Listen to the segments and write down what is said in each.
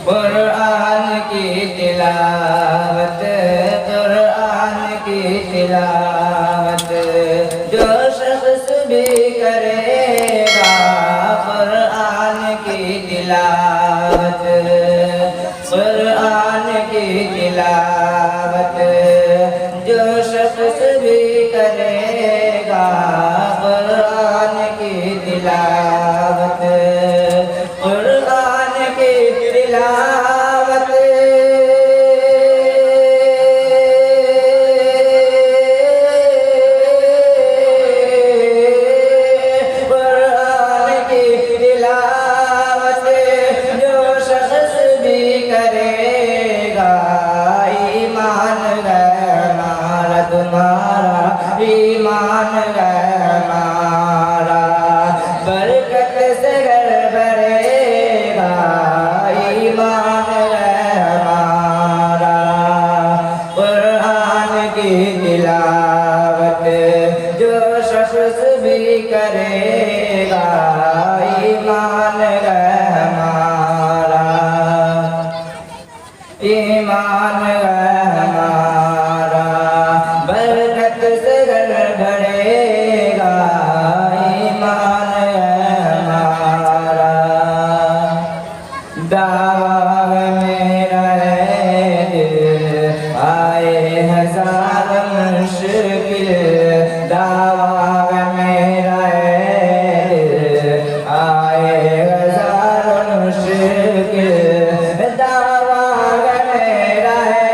कुरान की तिलावत, कुरान की तिलावत जो शख्स भी करेगा कुरान की तिलावत, कुरान की तिलावत जो शख्स भी करेगा कुरान की तिलावत, कुरान की तिलावत कुरान की तिलावत जो शख्स भी करेगा ईमान है हमारा तुम्हारा, ईमान है हमारा बरकत से घर भरेगा ईमान है हमारा, कुरान की तिलावत जो शख्स भी करेगा ईमान है हमारा, ईमान है हमारा बरकत से घर भरेगा ईमान है हमारा। दावा मेरा है दिल आए हजार मुश्किल, दावा मेरा है दिल आए हजार मुश्किल, दावा मेरा है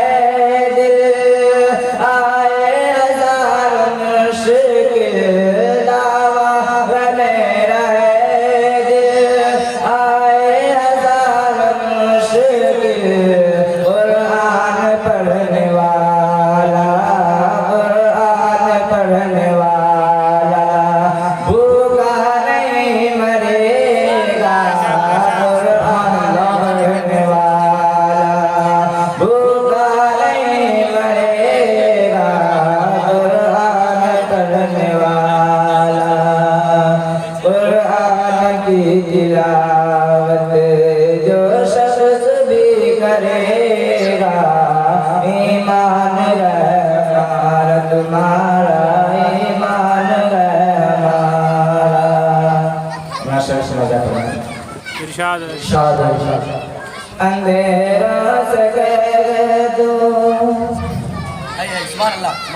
दिल आए हजार मुश्किल, दावा मेरा है दिल आए हजार मुश्किल, कुरान पढ़ने वाला, कुरान पढ़ने वाला भूखा नहीं मरेगा, कुरान पढ़ने वाला भूखा नहीं मरेगा, कुरान पढ़ने वाला, कुरान की तिलावत जो शख्स भी करेगा ईमान है हमारा तुम्हारा, ईमान है हमारा। अपना शख्स मजा इरशाद अंधेरा से कह दो,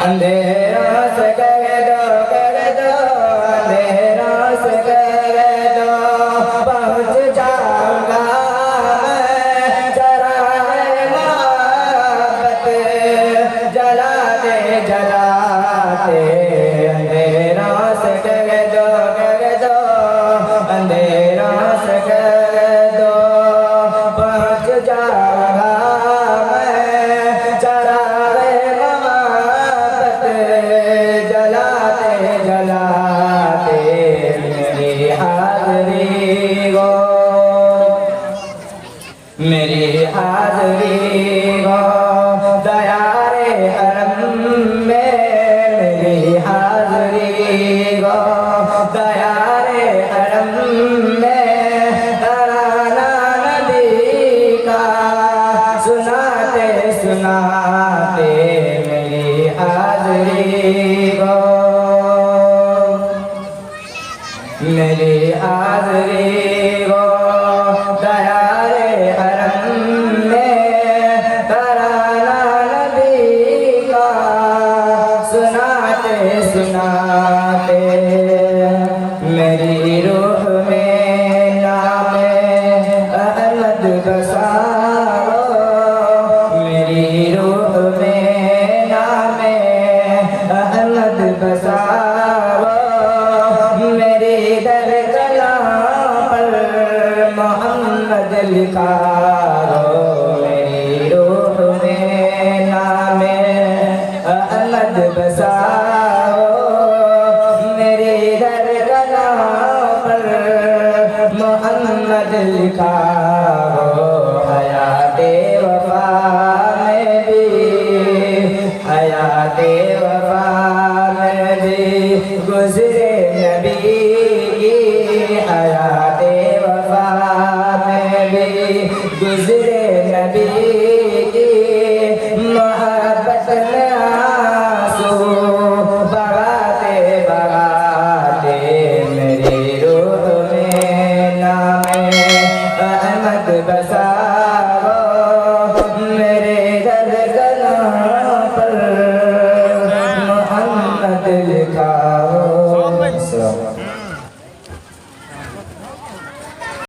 अंधेरा से कह दो, अंधेरा से कह दो पहुँच जाऊंगा मैं चराए मोहब्बत जलाते जलाते, अंधेरा से कह दो, अंधेरा से कह दो पहुँच जाऊंगा मैं चराए मोहब्बत जलाते जलाते, मेरी हाज़री गो, मेरी हाज़री गो दयारे हरम में, मेरी हाज़री गो दयारे हरम में, तराना नबी का सुनाते सुनाते, मेरी हाज़री गो, मेरी हाज़री गो दयारे हरम में, तराना नबी का सुनाते सुनाते, मेरी रूह में नाम अहमद बसाओ, मेरी रूह में नाम अहमद बसाओ, मेरी दर कलाम पर मोहम्मद लिखा हो, मेरी रूह में नाम अहमद बसाओ, मेरी दर कलाम पर मोहम्मद लिखा हो, हयाते वफा में भी, हयाते वफा में भी गुज़रे